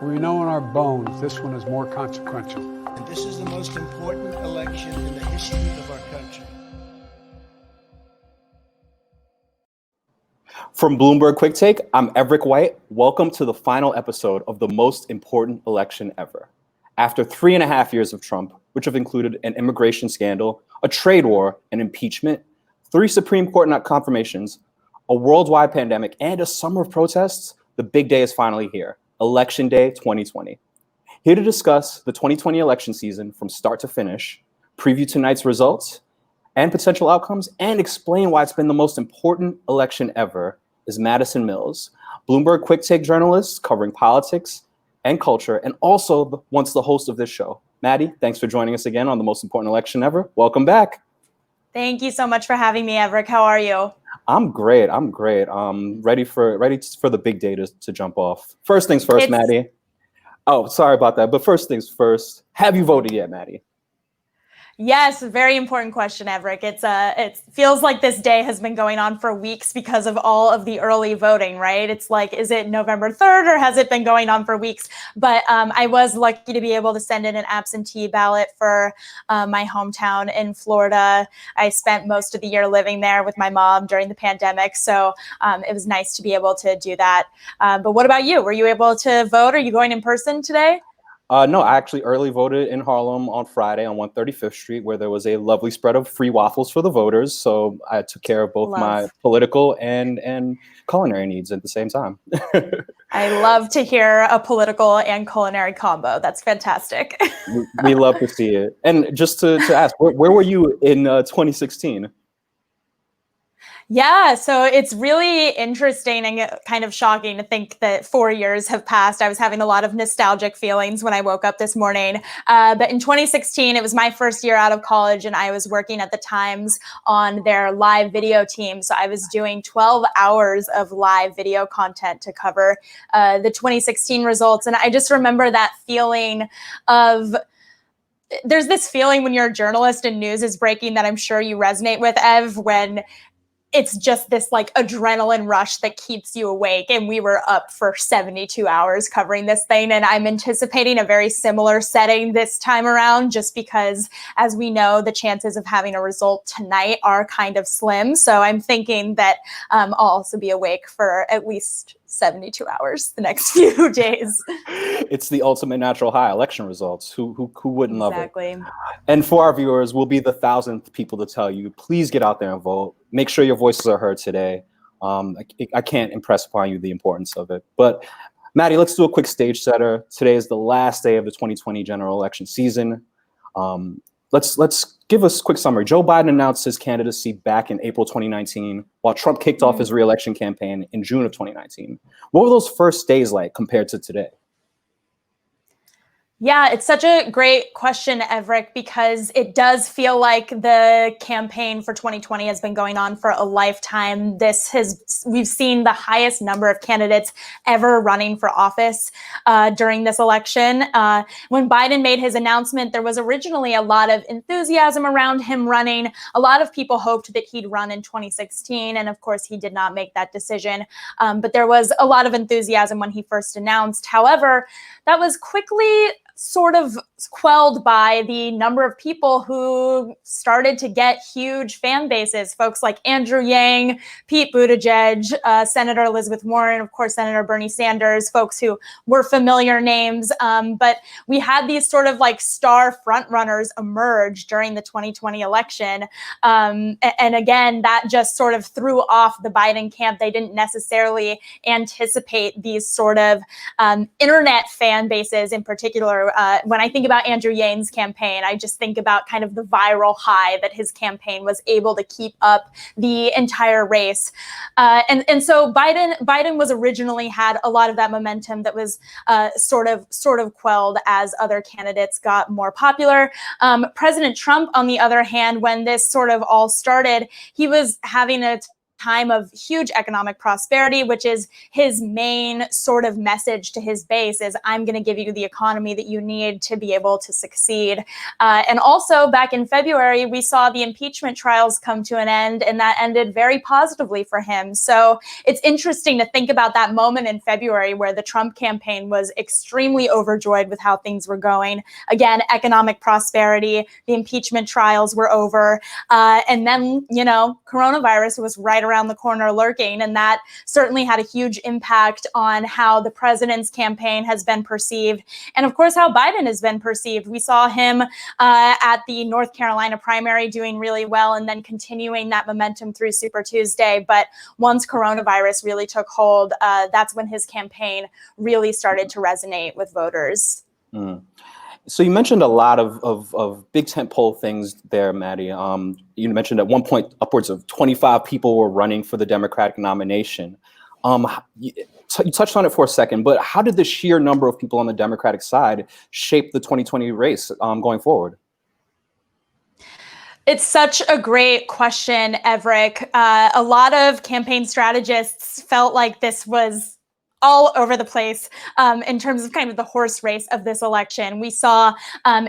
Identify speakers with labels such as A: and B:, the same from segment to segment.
A: We know in our bones this one is more consequential.
B: And this is the most important election in the history of our country.
C: From Bloomberg QuickTake, I'm Everett White. Welcome to the final episode of the most important election ever. After 3.5 years of Trump, which have included an immigration scandal, a trade war, an impeachment, 3 Supreme Court confirmations, a worldwide pandemic, and a summer of protests, the big day is finally here. Election Day 2020. Here to discuss the 2020 election season from start to finish, preview tonight's results and potential outcomes, and explain why it's been the most important election ever is Madison Mills, Bloomberg QuickTake journalist covering politics and culture, and also once the host of this show. Maddie, thanks for joining us again on the most important election ever. Welcome back.
D: Thank you so much for having me, Everett. How are you?
C: I'm great. Ready for the big day to jump off. First things first, Maddie. Oh, sorry about that. But first things first, have you voted yet, Maddie?
D: Yes, very important question, Everett. It feels like this day has been going on for weeks because of all of the early voting, right? It's like, is it November 3rd or has it been going on for weeks? But I was lucky to be able to send in an absentee ballot for my hometown in Florida. I spent most of the year living there with my mom during the pandemic, so it was nice to be able to do that. But what about you? Were you able to vote? Are you going in person today?
C: No, I actually early voted in Harlem on Friday on 135th Street, where there was a lovely spread of free waffles for the voters. So I took care of both my political and culinary needs at the same time.
D: I love to hear a political and culinary combo. That's fantastic.
C: We love to see it. And just to ask, where were you in 2016?
D: Yeah, so it's really interesting and kind of shocking to think that 4 years have passed. I was having a lot of nostalgic feelings when I woke up this morning. But in 2016, it was my first year out of college, and I was working at the Times on their live video team. So I was doing 12 hours of live video content to cover the 2016 results. And I just remember that feeling of, there's this feeling when you're a journalist and news is breaking that I'm sure you resonate with, Ev, when it's just this like adrenaline rush that keeps you awake. And we were up for 72 hours covering this thing. And I'm anticipating a very similar setting this time around, just because, as we know, the chances of having a result tonight are kind of slim. So I'm thinking that I'll also be awake for at least 72 hours the next few days.
C: It's the ultimate natural high, election results. Who wouldn't love it?
D: Exactly.
C: And for our viewers, we'll be the 1,000th people to tell you, please get out there and vote. Make sure your voices are heard today. I can't impress upon you the importance of it. But Maddie, let's do a quick stage setter. Today is the last day of the 2020 general election season. Let's give us a quick summary. Joe Biden announced his candidacy back in April 2019, while Trump kicked off his re-election campaign in June of 2019. What were those first days like compared to today?
D: Yeah, it's such a great question, Everett, because it does feel like the campaign for 2020 has been going on for a lifetime. We've seen the highest number of candidates ever running for office during this election. When Biden made his announcement, there was originally a lot of enthusiasm around him running. A lot of people hoped that he'd run in 2016, and of course, he did not make that decision. But there was a lot of enthusiasm when he first announced. However, that was quickly sort of quelled by the number of people who started to get huge fan bases. Folks like Andrew Yang, Pete Buttigieg, Senator Elizabeth Warren, of course, Senator Bernie Sanders, folks who were familiar names. But we had these sort of like star frontrunners emerge during the 2020 election. And again, that just sort of threw off the Biden camp. They didn't necessarily anticipate these sort of internet fan bases in particular. When I think about Andrew Yang's campaign, I just think about kind of the viral high that his campaign was able to keep up the entire race. And so Biden was originally had a lot of that momentum that was sort of quelled as other candidates got more popular. President Trump, on the other hand, when this sort of all started, he was having a time of huge economic prosperity, which is his main sort of message to his base is, I'm going to give you the economy that you need to be able to succeed. And also back in February, we saw the impeachment trials come to an end, and that ended very positively for him. So it's interesting to think about that moment in February where the Trump campaign was extremely overjoyed with how things were going. Again, economic prosperity, the impeachment trials were over. And then, coronavirus was right around the corner lurking. And that certainly had a huge impact on how the president's campaign has been perceived. And of course, how Biden has been perceived. We saw him at the North Carolina primary doing really well and then continuing that momentum through Super Tuesday. But once coronavirus really took hold, that's when his campaign really started to resonate with voters.
C: So you mentioned a lot of big tentpole things there, Maddie. You mentioned at one point upwards of 25 people were running for the Democratic nomination. You touched on it for a second, but how did the sheer number of people on the Democratic side shape the 2020 race going forward?
D: It's such a great question, Everett. A lot of campaign strategists felt like this was all over the place in terms of kind of the horse race of this election. We saw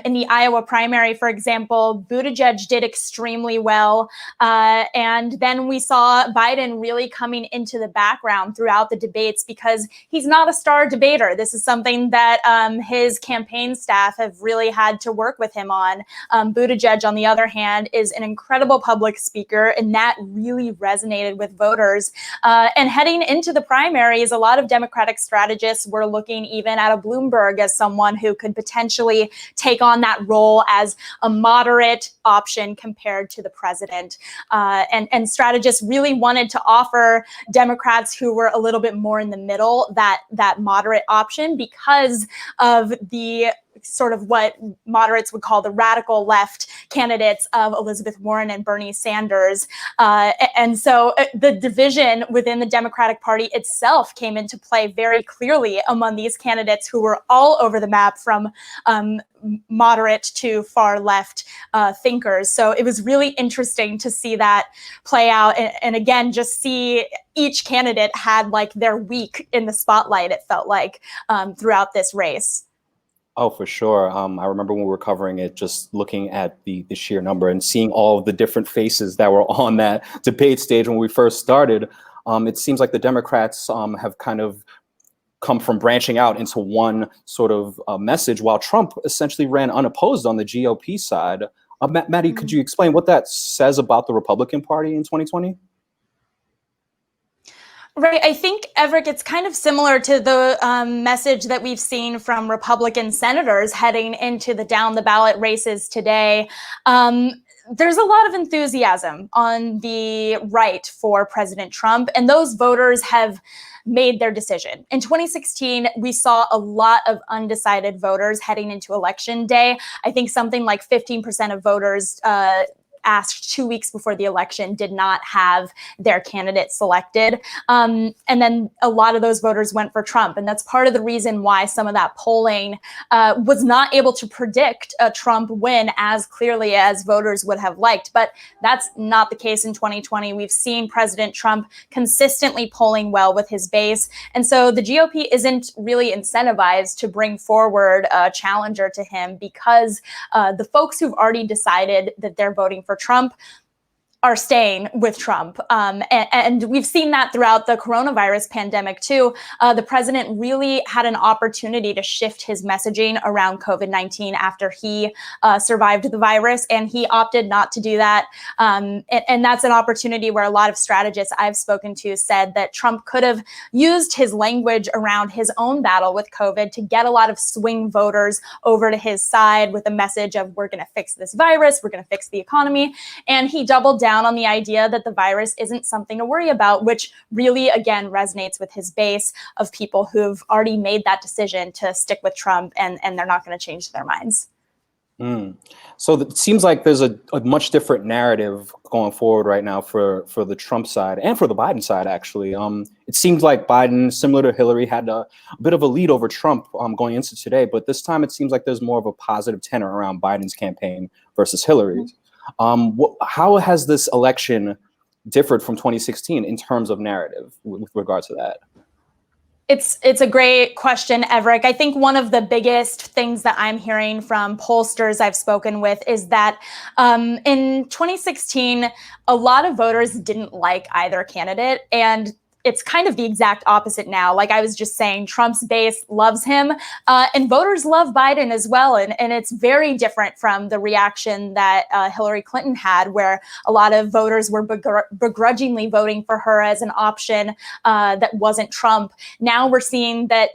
D: in the Iowa primary, for example, Buttigieg did extremely well. And then we saw Biden really coming into the background throughout the debates because he's not a star debater. This is something that his campaign staff have really had to work with him on. Buttigieg, on the other hand, is an incredible public speaker, and that really resonated with voters. And heading into the primaries, a lot of Democratic strategists were looking even at a Bloomberg as someone who could potentially take on that role as a moderate option compared to the president. And strategists really wanted to offer Democrats who were a little bit more in the middle that moderate option because of the sort of what moderates would call the radical left candidates of Elizabeth Warren and Bernie Sanders. And so the division within the Democratic Party itself came into play very clearly among these candidates who were all over the map from moderate to far left thinkers. So it was really interesting to see that play out. And again, just see each candidate had like their week in the spotlight, it felt like, throughout this race.
C: Oh, for sure. I remember when we were covering it, just looking at the sheer number and seeing all of the different faces that were on that debate stage when we first started. It seems like the Democrats have kind of come from branching out into one sort of message, while Trump essentially ran unopposed on the GOP side. Maddie, could you explain what that says about the Republican Party in 2020?
D: Right. I think, Everett, it's kind of similar to the message that we've seen from Republican senators heading into the down the ballot races today. There's a lot of enthusiasm on the right for President Trump, and those voters have made their decision. In 2016, we saw a lot of undecided voters heading into election day. I think something like 15% of voters asked 2 weeks before the election did not have their candidate selected. And then a lot of those voters went for Trump. And that's part of the reason why some of that polling was not able to predict a Trump win as clearly as voters would have liked. But that's not the case in 2020. We've seen President Trump consistently polling well with his base. And so the GOP isn't really incentivized to bring forward a challenger to him because the folks who've already decided that they're voting for Trump are staying with Trump. And we've seen that throughout the coronavirus pandemic too. The president really had an opportunity to shift his messaging around COVID-19 after he survived the virus, and he opted not to do that. And that's an opportunity where a lot of strategists I've spoken to said that Trump could have used his language around his own battle with COVID to get a lot of swing voters over to his side with a message of, we're going to fix this virus, we're going to fix the economy. And he doubled down on the idea that the virus isn't something to worry about, which really, again, resonates with his base of people who've already made that decision to stick with Trump, and they're not going to change their minds.
C: So it seems like there's a much different narrative going forward right now for the Trump side and for the Biden side, actually. It seems like Biden, similar to Hillary, had a bit of a lead over Trump going into today, but this time it seems like there's more of a positive tenor around Biden's campaign versus Hillary's. How has this election differed from 2016 in terms of narrative with regard to that?
D: It's a great question, Everett. I think one of the biggest things that I'm hearing from pollsters I've spoken with is that in 2016, a lot of voters didn't like either candidate, and it's kind of the exact opposite now. Like I was just saying, Trump's base loves him, and voters love Biden as well. And it's very different from the reaction that Hillary Clinton had, where a lot of voters were begrudgingly voting for her as an option that wasn't Trump. Now we're seeing that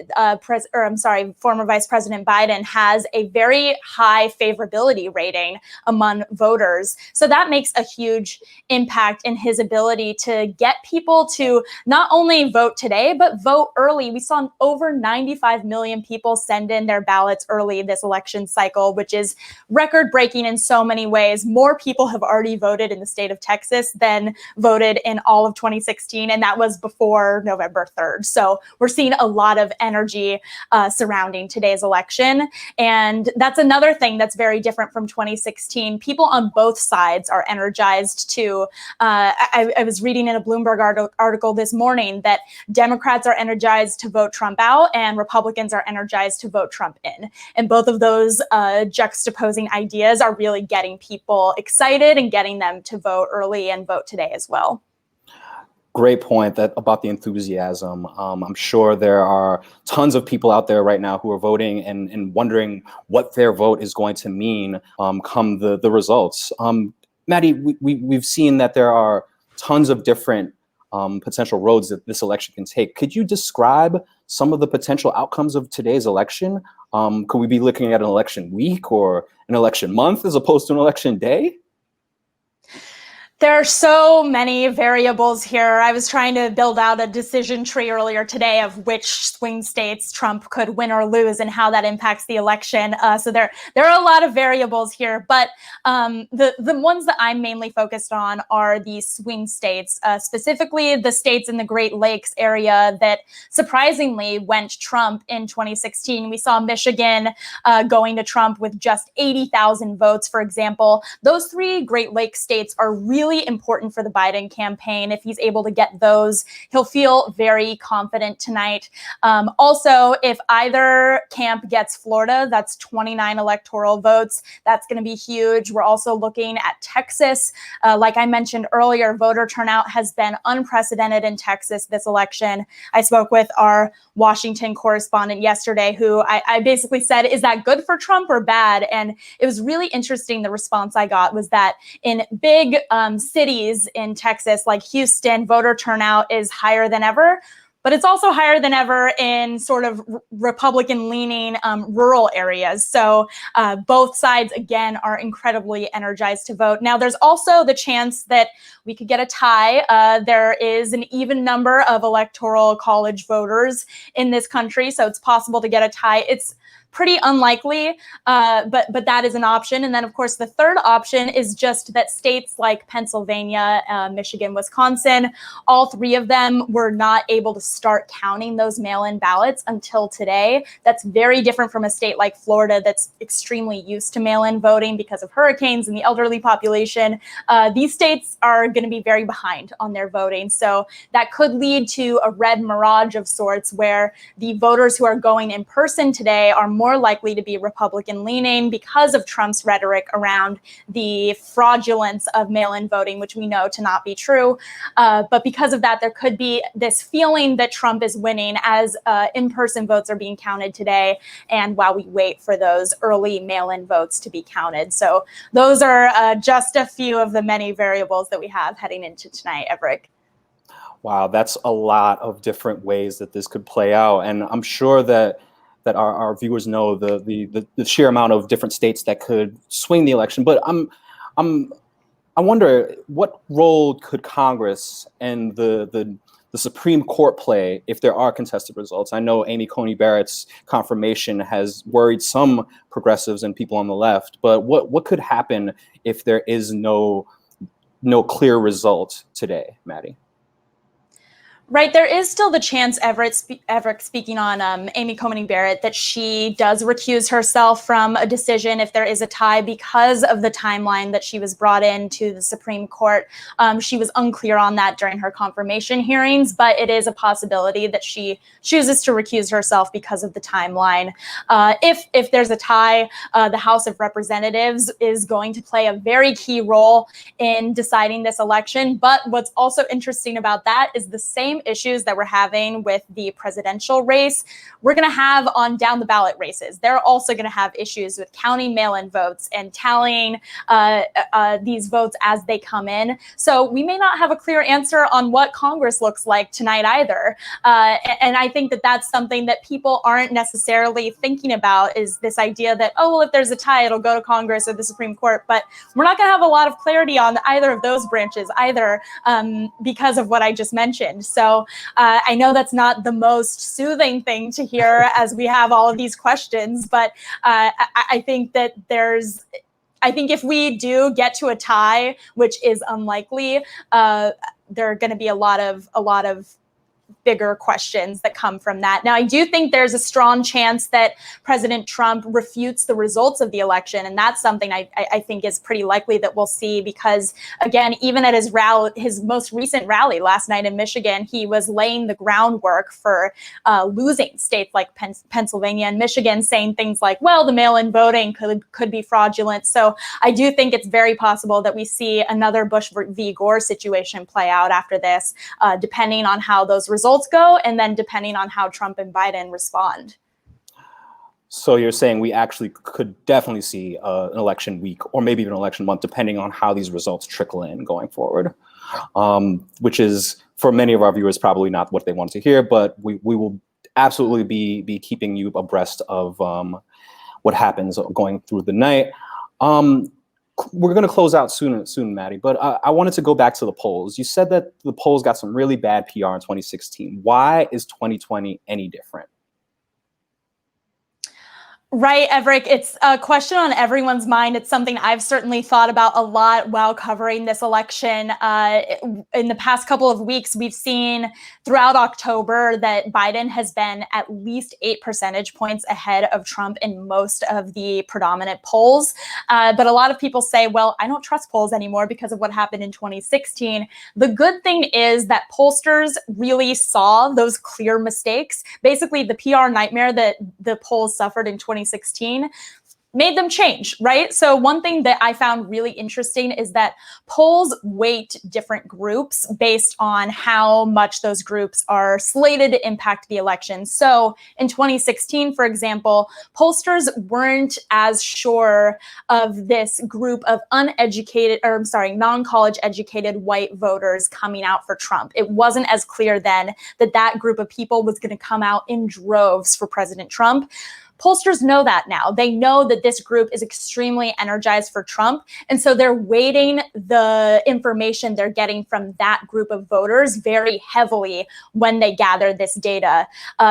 D: former Vice President Biden has a very high favorability rating among voters. So that makes a huge impact in his ability to get people to not only vote today, but vote early. We saw over 95 million people send in their ballots early this election cycle, which is record breaking in so many ways. More people have already voted in the state of Texas than voted in all of 2016. And that was before November 3rd. So we're seeing a lot of energy surrounding today's election. And that's another thing that's very different from 2016. People on both sides are energized too. I was reading in a Bloomberg article this morning that Democrats are energized to vote Trump out and Republicans are energized to vote Trump in. And both of those juxtaposing ideas are really getting people excited and getting them to vote early and vote today as well.
C: Great point about the enthusiasm. I'm sure there are tons of people out there right now who are voting and wondering what their vote is going to mean come the results. Maddie, we've seen that there are tons of different potential roads that this election can take. Could you describe some of the potential outcomes of today's election? Could we be looking at an election week or an election month as opposed to an election day?
D: There are so many variables here. I was trying to build out a decision tree earlier today of which swing states Trump could win or lose and how that impacts the election. So there are a lot of variables here, but the ones that I'm mainly focused on are the swing states, specifically the states in the Great Lakes area that surprisingly went Trump in 2016. We saw Michigan going to Trump with just 80,000 votes, for example. Those three Great Lakes states are really important for the Biden campaign. If he's able to get those, he'll feel very confident tonight. Also, if either camp gets Florida, that's 29 electoral votes. That's going to be huge. We're also looking at Texas. Like I mentioned earlier, voter turnout has been unprecedented in Texas this election. I spoke with our Washington correspondent yesterday, who I basically said, is that good for Trump or bad? And it was really interesting. The response I got was that in big cities in Texas, like Houston, voter turnout is higher than ever, but it's also higher than ever in sort of Republican-leaning rural areas. So both sides, again, are incredibly energized to vote. Now, there's also the chance that we could get a tie. There is an even number of electoral college voters in this country, so it's possible to get a tie. It's pretty unlikely, but that is an option. And then, of course, the third option is just that states like Pennsylvania, Michigan, Wisconsin, all three of them were not able to start counting those mail-in ballots until today. That's very different from a state like Florida that's extremely used to mail-in voting because of hurricanes and the elderly population. These states are going to be very behind on their voting. So that could lead to a red mirage of sorts where the voters who are going in person today are more likely to be Republican leaning because of Trump's rhetoric around the fraudulence of mail-in voting, which we know to not be true. But because of that, there could be this feeling that Trump is winning as in-person votes are being counted today, and while we wait for those early mail-in votes to be counted. So those are just a few of the many variables that we have heading into tonight, Everett.
C: Wow, that's a lot of different ways that this could play out. And I'm sure that our viewers know the sheer amount of different states that could swing the election. But I wonder, what role could Congress and the Supreme Court play if there are contested results? I know Amy Coney Barrett's confirmation has worried some progressives and people on the left, but what could happen if there is no clear result today, Maddie?
D: Right, there is still the chance, Everett speaking on Amy Coney Barrett, that she does recuse herself from a decision if there is a tie because of the timeline that she was brought into the Supreme Court. She was unclear on that during her confirmation hearings, but it is a possibility that she chooses to recuse herself because of the timeline. If there's a tie, the House of Representatives is going to play a very key role in deciding this election. But what's also interesting about that is the same issues that we're having with the presidential race, we're going to have on down the ballot races. They're also going to have issues with counting mail-in votes and tallying these votes as they come in. So we may not have a clear answer on what Congress looks like tonight either. And I think that that's something that people aren't necessarily thinking about, is this idea that, oh, well, if there's a tie, it'll go to Congress or the Supreme Court. But we're not going to have a lot of clarity on either of those branches either, because of what I just mentioned. So I know that's not the most soothing thing to hear as we have all of these questions, but I think that I think if we do get to a tie, which is unlikely, there are going to be a lot of bigger questions that come from that. Now, I do think there's a strong chance that President Trump refutes the results of the election. And that's something I think is pretty likely that we'll see, because, again, even at his most recent rally last night in Michigan, he was laying the groundwork for losing states like Pennsylvania and Michigan, saying things like, well, the mail-in voting could be fraudulent. So I do think it's very possible that we see another Bush v. Gore situation play out after this, depending on how those results go, and then depending on how Trump and Biden respond.
C: So you're saying we actually could definitely see an election week, or maybe even an election month, depending on how these results trickle in going forward, which is, for many of our viewers, probably not what they want to hear, but we will absolutely be keeping you abreast of what happens going through the night. We're going to close out soon, Maddie, but I wanted to go back to the polls. You said that the polls got some really bad PR in 2016. Why is 2020 any different?
D: Right, Everett, it's a question on everyone's mind. It's something I've certainly thought about a lot while covering this election. In the past couple of weeks, we've seen throughout October that Biden has been at least 8 percentage points ahead of Trump in most of the predominant polls. But a lot of people say, well, I don't trust polls anymore because of what happened in 2016. The good thing is that pollsters really saw those clear mistakes. Basically, the PR nightmare that the polls suffered in 2016 made them change, right? So one thing that I found really interesting is that polls weight different groups based on how much those groups are slated to impact the election. So in 2016, for example, pollsters weren't as sure of this group of non-college educated white voters coming out for Trump. It wasn't as clear then that that group of people was going to come out in droves for President Trump. Pollsters know that now. They know that this group is extremely energized for Trump. And so they're weighting the information they're getting from that group of voters very heavily when they gather this data.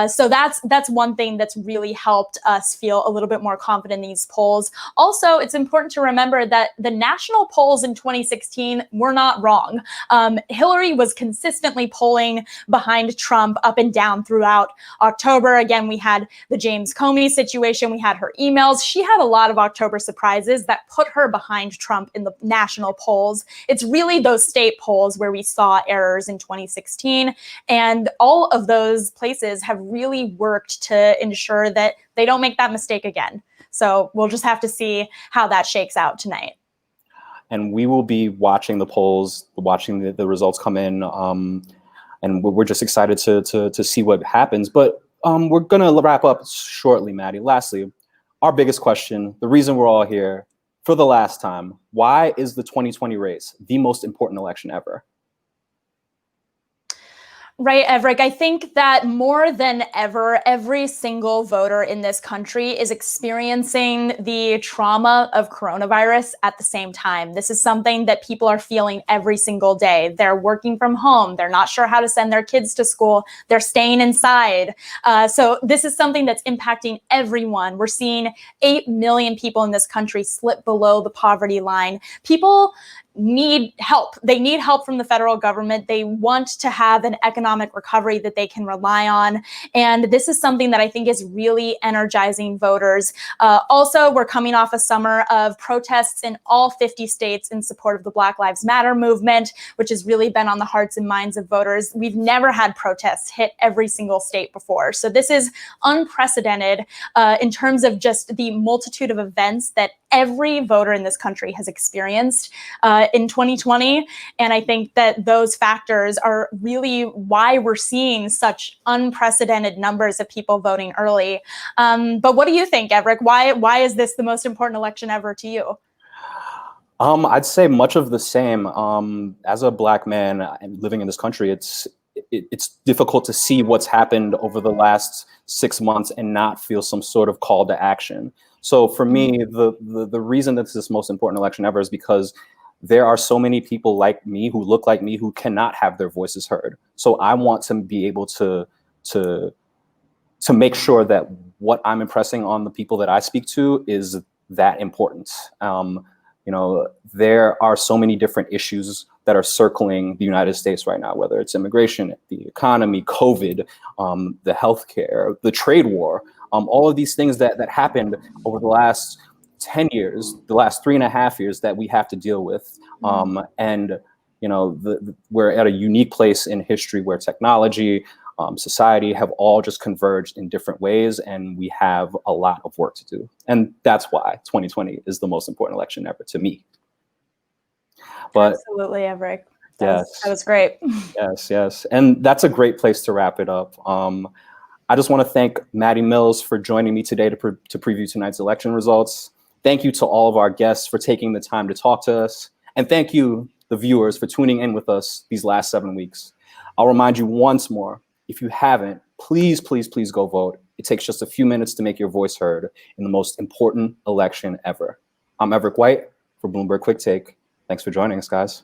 D: So that's one thing that's really helped us feel a little bit more confident in these polls. Also, it's important to remember that the national polls in 2016 were not wrong. Hillary was consistently polling behind Trump up and down throughout October. Again, we had the James Comey situation, we had her emails. She had a lot of October surprises that put her behind Trump in the national polls. It's really those state polls where we saw errors in 2016. And all of those places have really worked to ensure that they don't make that mistake again. So we'll just have to see how that shakes out tonight.
C: And we will be watching the polls, watching the results come in. And we're just excited to see what happens. But we're going to wrap up shortly, Maddie. Lastly, our biggest question, the reason we're all here for the last time, why is the 2020 race the most important election ever?
D: Right, Everett. I think that more than ever, every single voter in this country is experiencing the trauma of coronavirus at the same time. This is something that people are feeling every single day. They're working from home. They're not sure how to send their kids to school. They're staying inside. So this is something that's impacting everyone. We're seeing 8 million people in this country slip below the poverty line. People need help. They need help from the federal government. They want to have an economic recovery that they can rely on. And this is something that I think is really energizing voters. Also, we're coming off a summer of protests in all 50 states in support of the Black Lives Matter movement, which has really been on the hearts and minds of voters. We've never had protests hit every single state before. So this is unprecedented in terms of just the multitude of events that every voter in this country has experienced in 2020. And I think that those factors are really why we're seeing such unprecedented numbers of people voting early. But what do you think, Everett? Why is this the most important election ever to you?
C: I'd say much of the same. As a Black man and living in this country, it's difficult to see what's happened over the last 6 months and not feel some sort of call to action. So for me, the reason that this is the most important election ever is because there are so many people like me who look like me who cannot have their voices heard. So I want to be able to make sure that what I'm impressing on the people that I speak to is that important. You know, there are so many different issues that are circling the United States right now, whether it's immigration, the economy, COVID, the healthcare, the trade war, all of these things that happened over the last 10 years, the last 3.5 years that we have to deal with. And, you know, we're at a unique place in history where technology, society have all just converged in different ways, and we have a lot of work to do. And that's why 2020 is the most important election ever to me. But
D: absolutely, Everett.
C: That
D: was great.
C: Yes. And that's a great place to wrap it up. I just want to thank Madison Mills for joining me today to preview tonight's election results. Thank you to all of our guests for taking the time to talk to us. And thank you, the viewers, for tuning in with us these last 7 weeks. I'll remind you once more, if you haven't, please go vote. It takes just a few minutes to make your voice heard in the most important election ever. I'm Everett White for Bloomberg QuickTake. Thanks for joining us, guys.